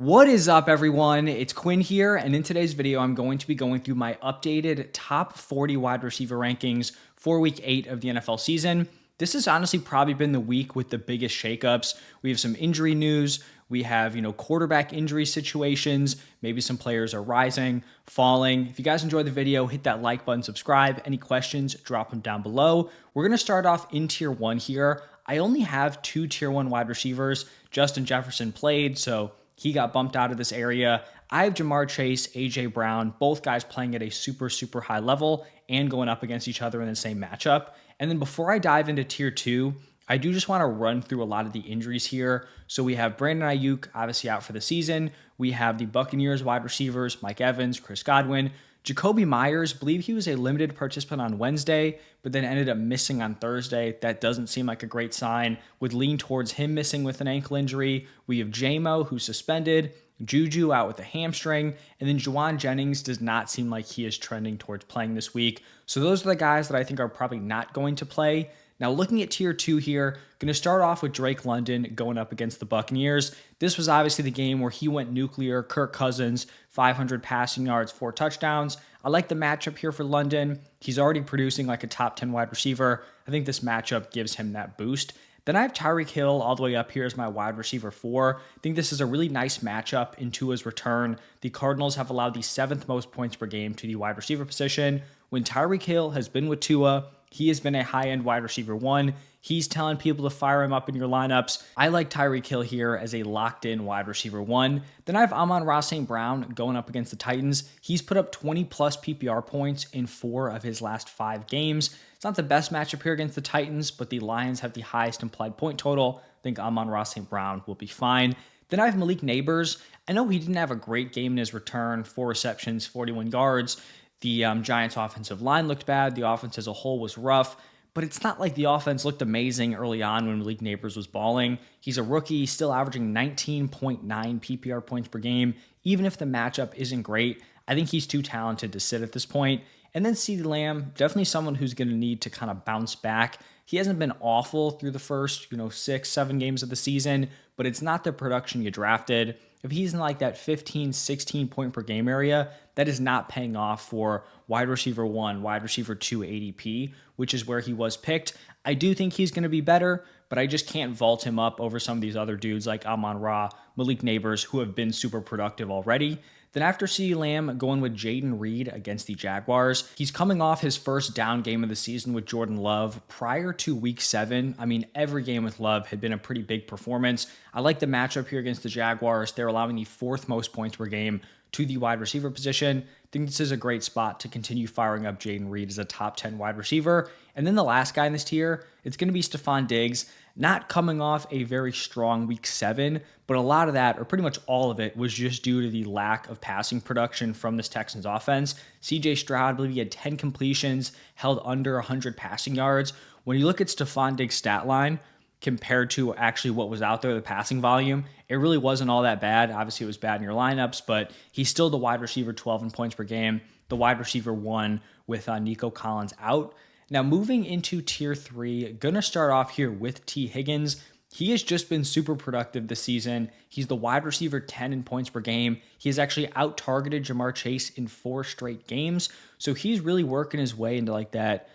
What is up, everyone? It's Quinn here, and in today's video, I'm going to be going through my updated top 40 wide receiver rankings for week 8 of the NFL season. This has honestly probably been the week with the biggest shakeups. We have some injury news. We have, quarterback injury situations. Maybe some players are rising, falling. If you guys enjoyed the video, hit that like button, subscribe. Any questions, drop them down below. We're going to start off in tier 1 here. I only have 2 tier 1 wide receivers. Justin Jefferson played, so he got bumped out of this area. I have Jamar Chase, AJ Brown, both guys playing at a super high level and going up against each other in the same matchup. And then before I dive into tier 2, I do just want to run through a lot of the injuries here. So we have Brandon Ayuk obviously out for the season. We have the Buccaneers wide receivers, Mike Evans, Chris Godwin. Jacoby Myers, believe he was a limited participant on Wednesday, but then ended up missing on Thursday. That doesn't seem like a great sign. Would lean towards him missing with an ankle injury. We have JMO, who's suspended, Juju out with a hamstring, and then Juwan Jennings does not seem like he is trending towards playing this week. So those are the guys that I think are probably not going to play. Now, looking at tier 2 here, going to start off with Drake London going up against the Buccaneers. This was obviously the game where he went nuclear. Kirk Cousins, 500 passing yards, 4 touchdowns. I like the matchup here for London. He's already producing like a top 10 wide receiver. I think this matchup gives him that boost. Then I have Tyreek Hill all the way up here as my wide receiver 4. I think this is a really nice matchup in Tua's return. The Cardinals have allowed the 7th most points per game to the wide receiver position. When Tyreek Hill has been with Tua, he has been a high-end wide receiver 1. He's telling people to fire him up in your lineups. I like Tyreek Hill here as a locked-in wide receiver 1. Then I have Amon-Ra St. Brown going up against the Titans. He's put up 20-plus PPR points in 4 of his last 5 games. It's not the best matchup here against the Titans, but the Lions have the highest implied point total. I think Amon-Ra St. Brown will be fine. Then I have Malik Neighbors. I know he didn't have a great game in his return, 4 receptions, 41 yards. The Giants' offensive line looked bad. The offense as a whole was rough, but it's not like the offense looked amazing early on when Malik Neighbors was balling. He's a rookie, still averaging 19.9 PPR points per game. Even if the matchup isn't great, I think he's too talented to sit at this point. And then CeeDee Lamb, definitely someone who's going to need to kind of bounce back. He hasn't been awful through the first, 6-7 games of the season, but it's not the production you drafted. If he's in like that 15, 16 point per game area, that is not paying off for wide receiver 1, wide receiver 2 ADP, which is where he was picked. I do think he's going to be better, but I just can't vault him up over some of these other dudes like Amon-Ra, Malik Neighbors, who have been super productive already. Then after CeeDee Lamb, going with Jaden Reed against the Jaguars. He's coming off his first down game of the season with Jordan Love. Prior to week 7, every game with Love had been a pretty big performance. I like the matchup here against the Jaguars. They're allowing the 4th most points per game to the wide receiver position. I think this is a great spot to continue firing up Jaden Reed as a top 10 wide receiver. And then the last guy in this tier, it's going to be Stephon Diggs. Not coming off a very strong week 7, but a lot of that, or pretty much all of it, was just due to the lack of passing production from this Texans offense. CJ Stroud, I believe he had 10 completions, held under 100 passing yards. When you look at Stephon Diggs' stat line, compared to actually what was out there, the passing volume, it really wasn't all that bad. Obviously, it was bad in your lineups, but he's still the wide receiver 12 in points per game, the wide receiver 1 with Nico Collins out. Now, moving into tier 3, going to start off here with T. Higgins. He has just been super productive this season. He's the wide receiver 10 in points per game. He has actually out-targeted Jamar Chase in 4 straight games, so he's really working his way into like that,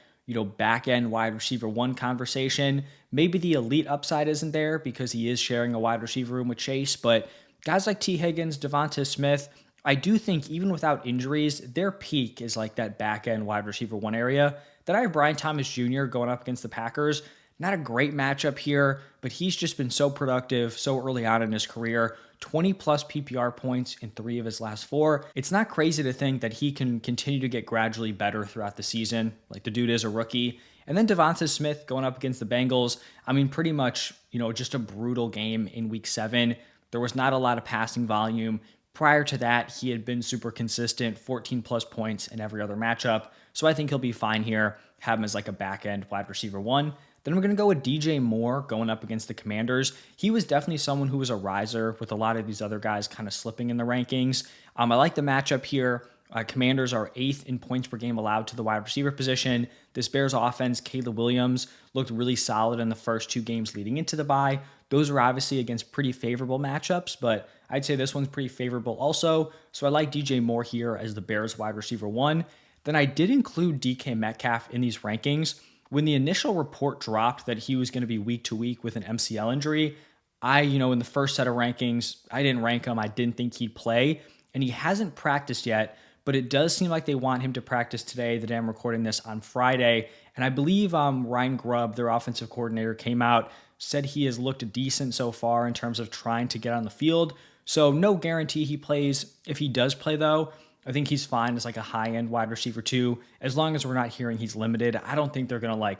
back-end wide receiver 1 conversation. Maybe the elite upside isn't there because he is sharing a wide receiver room with Chase, but guys like T. Higgins, Devonta Smith, I do think even without injuries, their peak is like that back-end wide receiver 1 area. Then I have Brian Thomas Jr. going up against the Packers. Not a great matchup here, but he's just been so productive so early on in his career. 20-plus PPR points in 3 of his last 4. It's not crazy to think that he can continue to get gradually better throughout the season. Like, the dude is a rookie. And then Devonta Smith going up against the Bengals. Pretty much, just a brutal game in week 7. There was not a lot of passing volume. Prior to that, he had been super consistent, 14-plus points in every other matchup. So I think he'll be fine here. Have him as like a back-end wide receiver 1. Then I'm going to go with DJ Moore going up against the Commanders. He was definitely someone who was a riser with a lot of these other guys kind of slipping in the rankings. I like the matchup here. Commanders are 8th in points per game allowed to the wide receiver position. This Bears offense, Caleb Williams, looked really solid in the first 2 games leading into the bye. Those are obviously against pretty favorable matchups, but I'd say this one's pretty favorable also. So I like DJ Moore here as the Bears wide receiver one. Then I did include DK Metcalf in these rankings. When the initial report dropped that he was going to be week to week with an MCL injury, in the first set of rankings, I didn't rank him. I didn't think he'd play, and he hasn't practiced yet, but it does seem like they want him to practice today. The day I'm recording this on Friday. And I believe Ryan Grubb, their offensive coordinator, came out, said he has looked decent so far in terms of trying to get on the field. So no guarantee he plays. If he does play, though, I think he's fine as like a high-end wide receiver too, as long as we're not hearing he's limited. I don't think they're going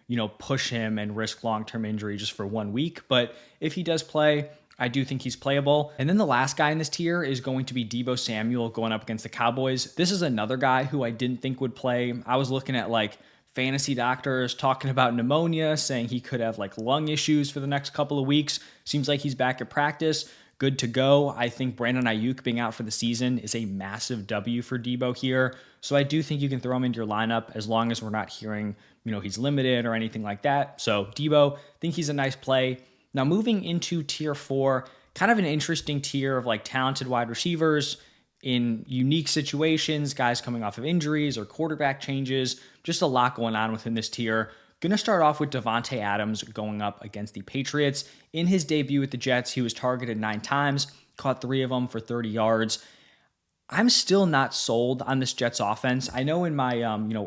to push him and risk long-term injury just for 1 week. But if he does play, I do think he's playable. And then the last guy in this tier is going to be Deebo Samuel going up against the Cowboys. This is another guy who I didn't think would play. I was looking at like fantasy doctors talking about pneumonia, saying he could have like lung issues for the next couple of weeks. Seems like he's back at practice, good to go. I think Brandon Ayuk being out for the season is a massive W for Deebo here. So I do think you can throw him into your lineup as long as we're not hearing, he's limited or anything like that. So Deebo, I think he's a nice play. Now moving into tier 4, kind of an interesting tier of like talented wide receivers in unique situations, guys coming off of injuries or quarterback changes, just a lot going on within this tier. Going to start off with Davante Adams going up against the Patriots. In his debut with the Jets, he was targeted 9 times, caught 3 of them for 30 yards. I'm still not sold on this Jets offense. I know in my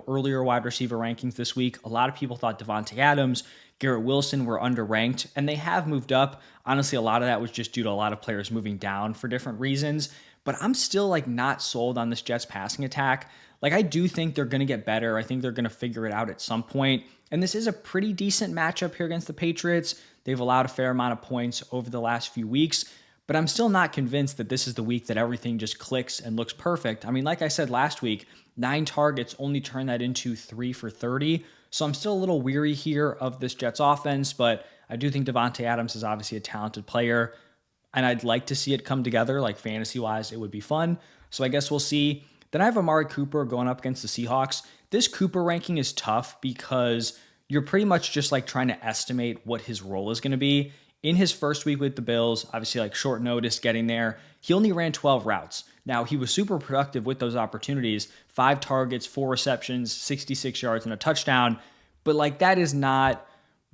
earlier wide receiver rankings this week, a lot of people thought Davante Adams, Garrett Wilson were underranked, and they have moved up. Honestly, a lot of that was just due to a lot of players moving down for different reasons. But I'm still not sold on this Jets passing attack. I do think they're going to get better. I think they're going to figure it out at some point. And this is a pretty decent matchup here against the Patriots. They've allowed a fair amount of points over the last few weeks. But I'm still not convinced that this is the week that everything just clicks and looks perfect. I mean, like I said last week, 9 targets only turned that into 3 for 30. So I'm still a little weary here of this Jets offense, but I do think Davante Adams is obviously a talented player, and I'd like to see it come together. Fantasy-wise, it would be fun. So I guess we'll see. Then I have Amari Cooper going up against the Seahawks. This Cooper ranking is tough because you're pretty much just trying to estimate what his role is going to be. In his first week with the Bills, obviously short notice getting there, he only ran 12 routes. Now, he was super productive with those opportunities, 5 targets, 4 receptions, 66 yards, and a touchdown. But that is not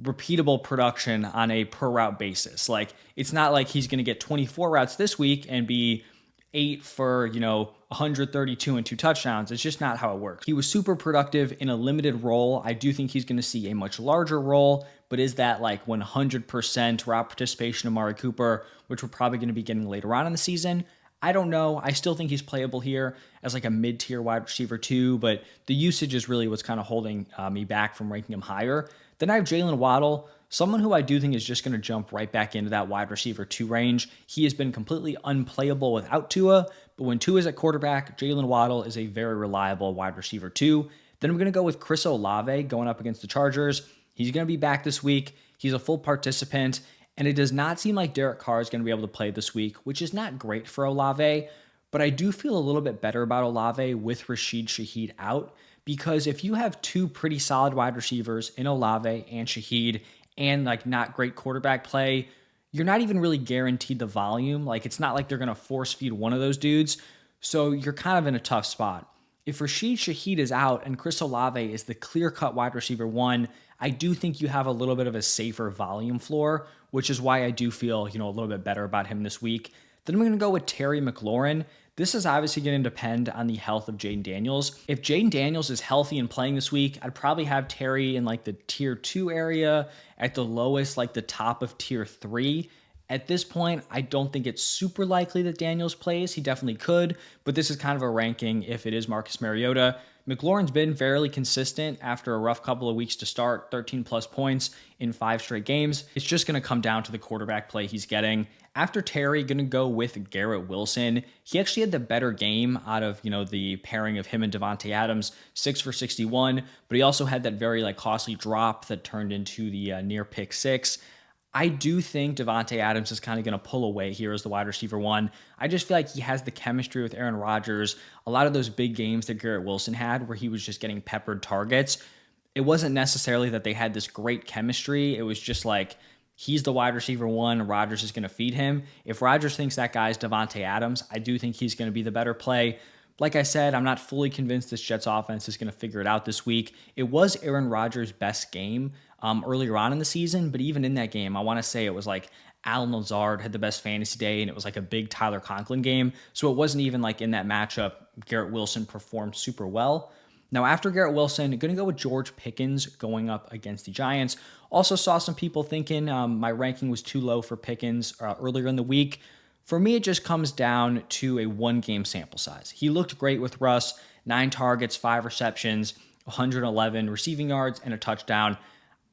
repeatable production on a per route basis. It's not like he's going to get 24 routes this week and be 8 for, 132 and 2 touchdowns. It's just not how it works. He was super productive in a limited role. I do think he's going to see a much larger role, but is that 100% route participation of Amari Cooper, which we're probably going to be getting later on in the season? I don't know. I still think he's playable here as a mid-tier wide receiver too, but the usage is really what's kind of holding me back from ranking him higher. Then I have Jalen Waddle, someone who I do think is just going to jump right back into that wide receiver 2 range. He has been completely unplayable without Tua, but when Tua is at quarterback, Jalen Waddle is a very reliable wide receiver 2. Then I'm going to go with Chris Olave going up against the Chargers. He's going to be back this week. He's a full participant, and it does not seem like Derek Carr is going to be able to play this week, which is not great for Olave, but I do feel a little bit better about Olave with Rashid Shaheed out, because if you have 2 pretty solid wide receivers in Olave and Shaheed and not great quarterback play, you're not even really guaranteed the volume. It's not like they're going to force feed one of those dudes. So you're kind of in a tough spot. If Rashid Shaheed is out and Chris Olave is the clear-cut wide receiver 1, I do think you have a little bit of a safer volume floor, which is why I do feel, a little bit better about him this week. Then I'm going to go with Terry McLaurin. This is obviously going to depend on the health of Jaden Daniels. If Jaden Daniels is healthy and playing this week, I'd probably have Terry in the tier 2 area, at the lowest, the top of tier 3. At this point, I don't think it's super likely that Daniels plays. He definitely could, but this is kind of a ranking if it is Marcus Mariota. McLaurin's been fairly consistent after a rough couple of weeks to start, 13 plus points in 5 straight games. It's just going to come down to the quarterback play he's getting. After Terry, going to go with Garrett Wilson. He actually had the better game out of, the pairing of him and Davante Adams, 6 for 61, but he also had that very costly drop that turned into the near pick 6. I do think Davante Adams is kind of going to pull away here as the wide receiver 1. I just feel like he has the chemistry with Aaron Rodgers. A lot of those big games that Garrett Wilson had where he was just getting peppered targets, it wasn't necessarily that they had this great chemistry. It was just He's the wide receiver one. Rodgers is going to feed him. If Rodgers thinks that guy's Devontae Adams, I do think he's going to be the better play. Like I said, I'm not fully convinced this Jets offense is going to figure it out this week. It was Aaron Rodgers' best game earlier on in the season, but even in that game, I want to say it was like Alan Lazard had the best fantasy day, and it was like a big Tyler Conklin game. So it wasn't even like in that matchup, Garrett Wilson performed super well. Now, after Garrett Wilson, going to go with George Pickens going up against the Giants. Also saw some people thinking my ranking was too low for Pickens earlier in the week. For me, it just comes down to a one-game sample size. He looked great with Russ, 9 targets, 5 receptions, 111 receiving yards, and a touchdown.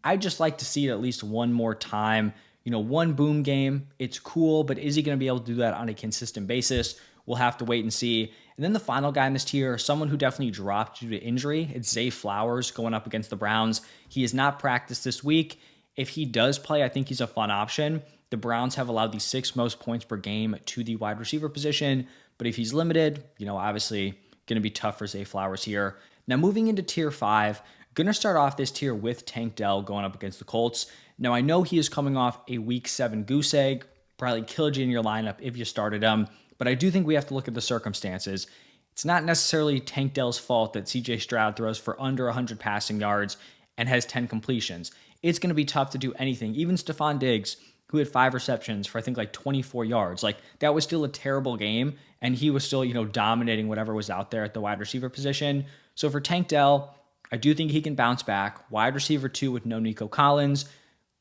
I'd just like to see it at least one more time. One boom game, it's cool, but is he going to be able to do that on a consistent basis? We'll have to wait and see. And then the final guy in this tier, someone who definitely dropped due to injury, it's Zay Flowers going up against the Browns. He has not practiced this week. If he does play, I think he's a fun option. The Browns have allowed the 6th most points per game to the wide receiver position, but if he's limited, obviously going to be tough for Zay Flowers here. Now moving into tier 5, going to start off this tier with Tank Dell going up against the Colts. Now I know he is coming off a week 7 goose egg, probably killed you in your lineup if you started him, but I do think we have to look at the circumstances. It's not necessarily Tank Dell's fault that CJ Stroud throws for under 100 passing yards and has 10 completions. It's going to be tough to do anything. Even Stephon Diggs, who had 5 receptions for I think like 24 yards. Like that was still a terrible game, and he was still, dominating whatever was out there at the wide receiver position. So for Tank Dell, I do think he can bounce back. Wide receiver 2 with no Nico Collins.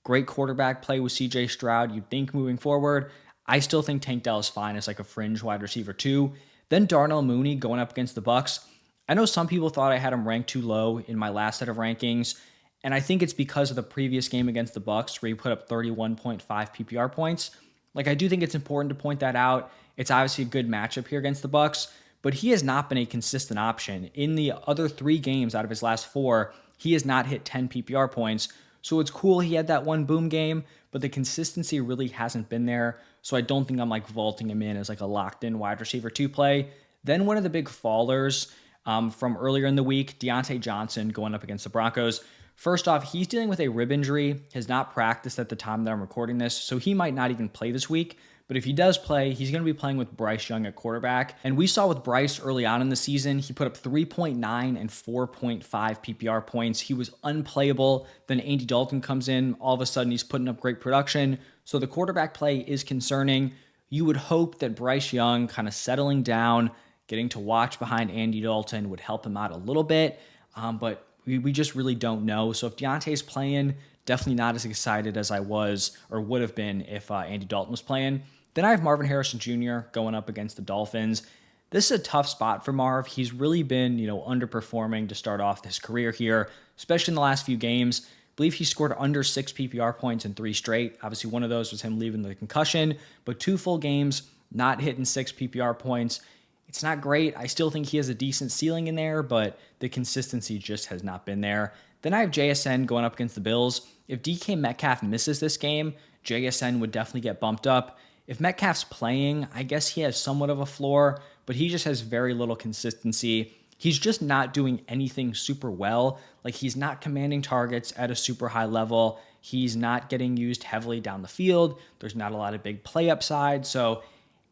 Great quarterback play with CJ Stroud, you'd think moving forward. I still think Tank Dell is fine as like a fringe wide receiver 2. Then Darnell Mooney going up against the Bucs. I know some people thought I had him ranked too low in my last set of rankings, and I think it's because of the previous game against the Bucs where he put up 31.5 PPR points. Like I do think it's important to point that out. It's obviously a good matchup here against the Bucs, but he has not been a consistent option. In the other 3 games out of his last 4, he has not hit 10 PPR points. So it's cool he had that one boom game, but the consistency really hasn't been there. So I don't think I'm like vaulting him in as like a locked in wide receiver 2 play. Then one of the big fallers from earlier in the week, Deontay Johnson going up against the Broncos. First off, he's dealing with a rib injury, has not practiced at the time that I'm recording this, so he might not even play this week. But if he does play, he's going to be playing with Bryce Young at quarterback. And we saw with Bryce early on in the season, he put up 3.9 and 4.5 PPR points. He was unplayable. Then Andy Dalton comes in. All of a sudden, he's putting up great production. So the quarterback play is concerning. You would hope that Bryce Young kind of settling down, getting to watch behind Andy Dalton would help him out a little bit. But we just really don't know. So if Deontay's playing, definitely not as excited as I was or would have been if Andy Dalton was playing. Then I have Marvin Harrison Jr. going up against the Dolphins. This is a tough spot for Marv. He's really been, underperforming to start off his career here, especially in the last few games. I believe he scored under 6 PPR points in 3 straight. Obviously, one of those was him leaving the concussion, but 2 full games, not hitting 6 PPR points. It's not great. I still think he has a decent ceiling in there, but the consistency just has not been there. Then I have JSN going up against the Bills. If DK Metcalf misses this game, JSN would definitely get bumped up. If Metcalf's playing, I guess he has somewhat of a floor, but he just has very little consistency. He's just not doing anything super well. Like he's not commanding targets at a super high level. He's not getting used heavily down the field. There's not a lot of big play upside. So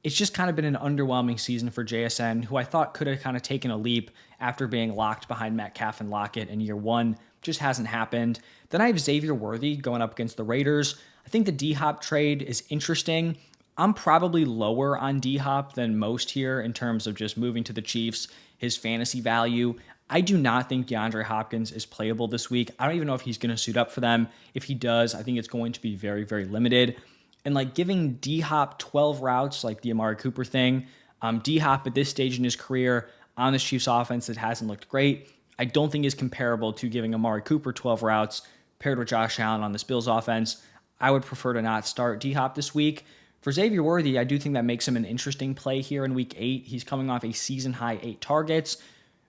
it's just kind of been an underwhelming season for JSN, who I thought could have kind of taken a leap after being locked behind Metcalf and Lockett in year 1. Just hasn't happened. Then I have Xavier Worthy going up against the Raiders. I think the D-Hop trade is interesting. I'm probably lower on D-Hop than most here in terms of just moving to the Chiefs, his fantasy value. I do not think DeAndre Hopkins is playable this week. I don't even know if he's going to suit up for them. If he does, I think it's going to be very, very limited. And like giving D-Hop 12 routes, like the Amari Cooper thing, D-Hop at this stage in his career on the Chiefs offense that hasn't looked great, I don't think is comparable to giving Amari Cooper 12 routes paired with Josh Allen on this Bills offense. I would prefer to not start D-Hop this week. For Xavier Worthy, I do think that makes him an interesting play here in week 8. He's coming off a season-high 8 targets.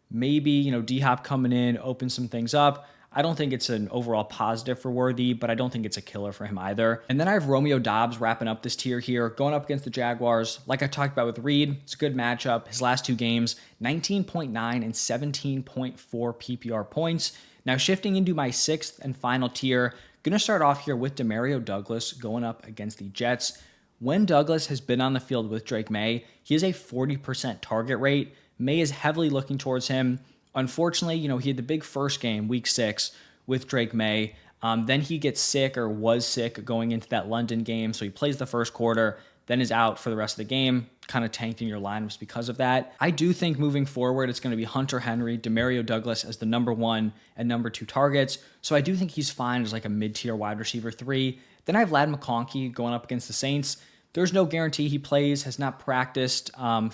Maybe, D-Hop coming in, open some things up. I don't think it's an overall positive for Worthy, but I don't think it's a killer for him either. And then I have Romeo Doubs wrapping up this tier here, going up against the Jaguars. Like I talked about with Reed, it's a good matchup. His last 2 games, 19.9 and 17.4 PPR points. Now shifting into my 6th and final tier, Going to start off here with Demario Douglas going up against the Jets. When Douglas has been on the field with Drake May, he has a 40% target rate. May is heavily looking towards him. Unfortunately, he had the big first game, week 6, with Drake May. Then he gets sick or was sick going into that London game. So he plays the first quarter, then is out for the rest of the game, kind of tanked in your lineups because of that. I do think moving forward, it's going to be Hunter Henry, Demario Douglas as the number 1 and number 2 targets. So I do think he's fine as like a mid-tier wide receiver 3. Then I have Ladd McConkey going up against the Saints. There's no guarantee he plays, has not practiced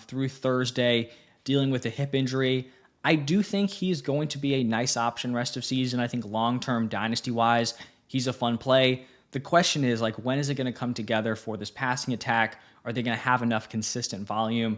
through Thursday, dealing with a hip injury. I do think he's going to be a nice option rest of season. I think long-term dynasty-wise, he's a fun play. The question is, like, when is it going to come together for this passing attack? Are they going to have enough consistent volume?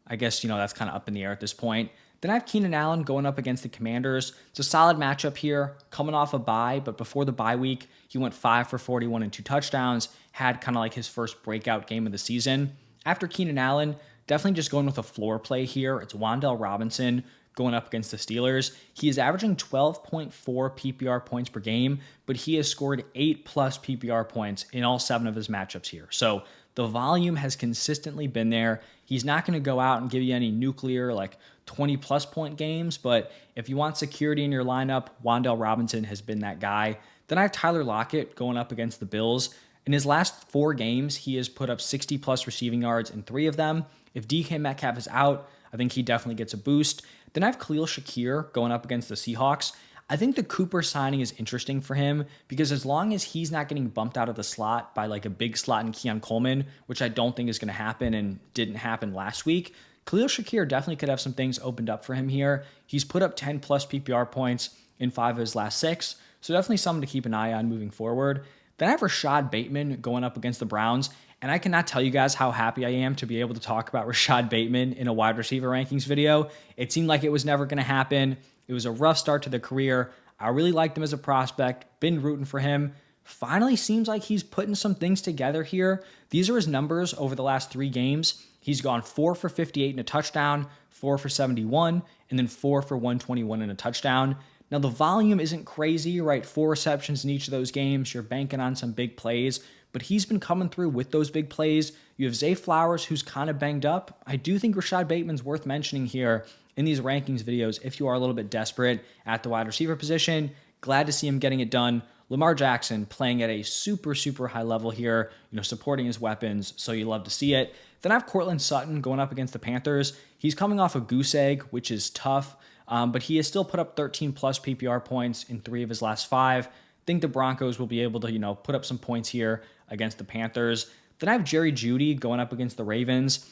I guess, that's kind of up in the air at this point. Then I have Keenan Allen going up against the Commanders. It's a solid matchup here, coming off a bye, but before the bye week, he went 5 for 41 and 2 touchdowns, had kind of like his first breakout game of the season. After Keenan Allen, definitely just going with a floor play here. It's Wan'Dale Robinson going up against the Steelers. He is averaging 12.4 PPR points per game, but he has scored 8+ PPR points in all 7 of his matchups here. So the volume has consistently been there. He's not going to go out and give you any nuclear, like 20+ point games, but if you want security in your lineup, Wan'Dale Robinson has been that guy. Then I have Tyler Lockett going up against the Bills. In his last 4 games, he has put up 60+ receiving yards in 3 of them. If DK Metcalf is out, I think he definitely gets a boost. Then I have Khalil Shakir going up against the Seahawks. I think the Cooper signing is interesting for him because as long as he's not getting bumped out of the slot by like a big slot in Keon Coleman, which I don't think is going to happen and didn't happen last week, Khalil Shakir definitely could have some things opened up for him here. He's put up 10+ PPR points in 5 of his last 6, so definitely something to keep an eye on moving forward. Then I have Rashad Bateman going up against the Browns. And I cannot tell you guys how happy I am to be able to talk about Rashad Bateman in a wide receiver rankings video. It seemed like it was never going to happen. It was a rough start to the career. I really liked him as a prospect, been rooting for him. Finally seems like he's putting some things together here. These are his numbers over the last 3 games. He's gone 4 for 58 and a touchdown, 4 for 71, and then 4 for 121 and a touchdown. Now, the volume isn't crazy, right? 4 receptions in each of those games. You're banking on some big plays, but he's been coming through with those big plays. You have Zay Flowers, who's kind of banged up. I do think Rashad Bateman's worth mentioning here in these rankings videos if you are a little bit desperate at the wide receiver position. Glad to see him getting it done. Lamar Jackson playing at a super, super high level here, supporting his weapons, so you love to see it. Then I have Cortland Sutton going up against the Panthers. He's coming off a goose egg, which is tough, but he has still put up 13+ PPR points in 3 of his last 5. I think the Broncos will be able to, put up some points here against the Panthers. Then I have Jerry Jeudy going up against the Ravens.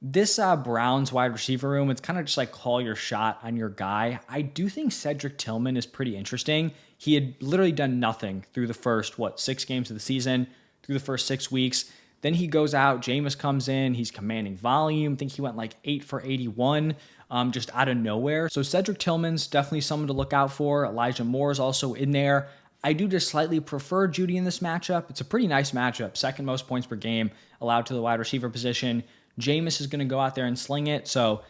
This Browns wide receiver room, it's kind of just like call your shot on your guy. I do think Cedric Tillman is pretty interesting. He had literally done nothing through the first, 6 games of the season, through the first 6 weeks. Then he goes out, Jameis comes in, he's commanding volume. I think he went like 8 for 81, just out of nowhere. So Cedric Tillman's definitely someone to look out for. Elijah Moore is also in there. I do just slightly prefer Jeudy in this matchup. It's a pretty nice matchup. 2nd most points per game allowed to the wide receiver position. Jameis is going to go out there and sling it. So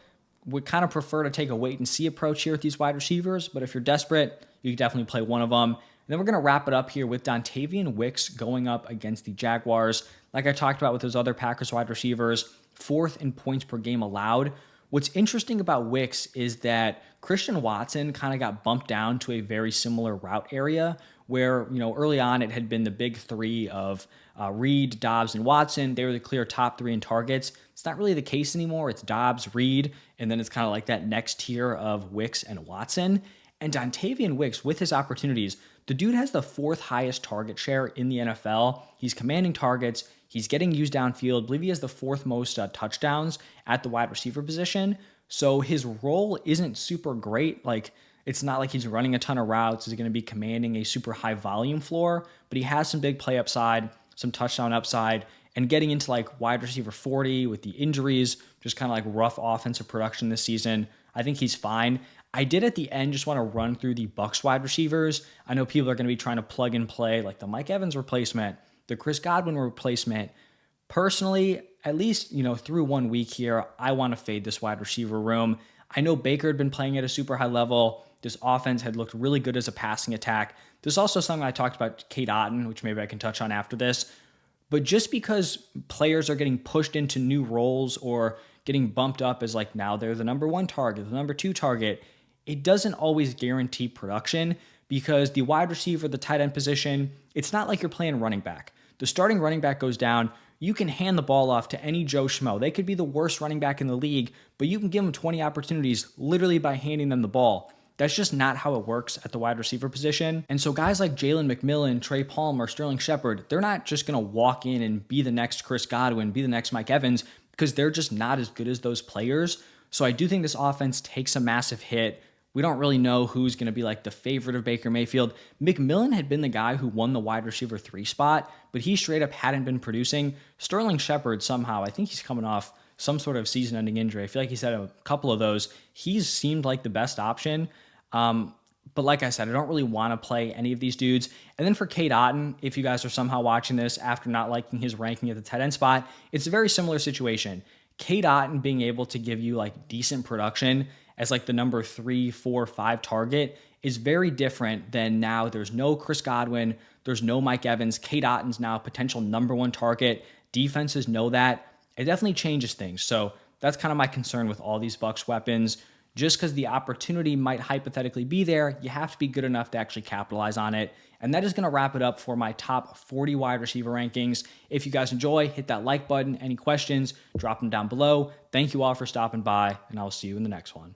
we kind of prefer to take a wait and see approach here with these wide receivers. But if you're desperate, you can definitely play one of them. And then we're going to wrap it up here with Dontavian Wicks going up against the Jaguars. Like I talked about with those other Packers wide receivers, 4th in points per game allowed. What's interesting about Wicks is that Christian Watson kind of got bumped down to a very similar route area where, early on it had been the big 3 of Reed, Dobbs, and Watson. They were the clear top 3 in targets. It's not really the case anymore. It's Dobbs, Reed, and then it's kind of like that next tier of Wicks and Watson. And Dontavian Wicks, with his opportunities, the dude has the 4th highest target share in the NFL. He's commanding targets. He's getting used downfield. I believe he has the 4th most touchdowns at the wide receiver position. So his role isn't super great. Like, it's not like he's running a ton of routes. He's going to be commanding a super high volume floor, but he has some big play upside, some touchdown upside, and getting into like wide receiver 40 with the injuries, just kind of like rough offensive production this season. I think he's fine. I did at the end just want to run through the Bucs wide receivers. I know people are going to be trying to plug and play like the Mike Evans replacement, the Chris Godwin replacement. Personally, at least, through 1 week here, I want to fade this wide receiver room. I know Baker had been playing at a super high level. This offense had looked really good as a passing attack. There's also something I talked about, Kate Otten, which maybe I can touch on after this. But just because players are getting pushed into new roles or getting bumped up as like now they're the number one target, the number two target, it doesn't always guarantee production because the wide receiver, the tight end position, it's not like you're playing running back. The starting running back goes down. You can hand the ball off to any Joe Schmo. They could be the worst running back in the league, but you can give them 20 opportunities literally by handing them the ball. That's just not how it works at the wide receiver position. And so guys like Jalen McMillan, Trey Palmer, Sterling Shepard, they're not just going to walk in and be the next Chris Godwin, be the next Mike Evans, because they're just not as good as those players. So I do think this offense takes a massive hit. We don't really know who's going to be like the favorite of Baker Mayfield. McMillan had been the guy who won the wide receiver 3 spot, but he straight up hadn't been producing. Sterling Shepard somehow, I think he's coming off some sort of season-ending injury. I feel like he's had a couple of those. He's seemed like the best option. But like I said, I don't really want to play any of these dudes. And then for Kate Otten, if you guys are somehow watching this after not liking his ranking at the tight end spot, it's a very similar situation. Kate Otten being able to give you like decent production as like the number 3, 4, 5 target is very different than now there's no Chris Godwin, there's no Mike Evans. Kate Otten's now a potential number 1 target. Defenses know that. It definitely changes things. So that's kind of my concern with all these Bucs weapons. Just because the opportunity might hypothetically be there, you have to be good enough to actually capitalize on it. And that is going to wrap it up for my top 40 wide receiver rankings. If you guys enjoy, hit that like button. Any questions, drop them down below. Thank you all for stopping by, and I'll see you in the next one.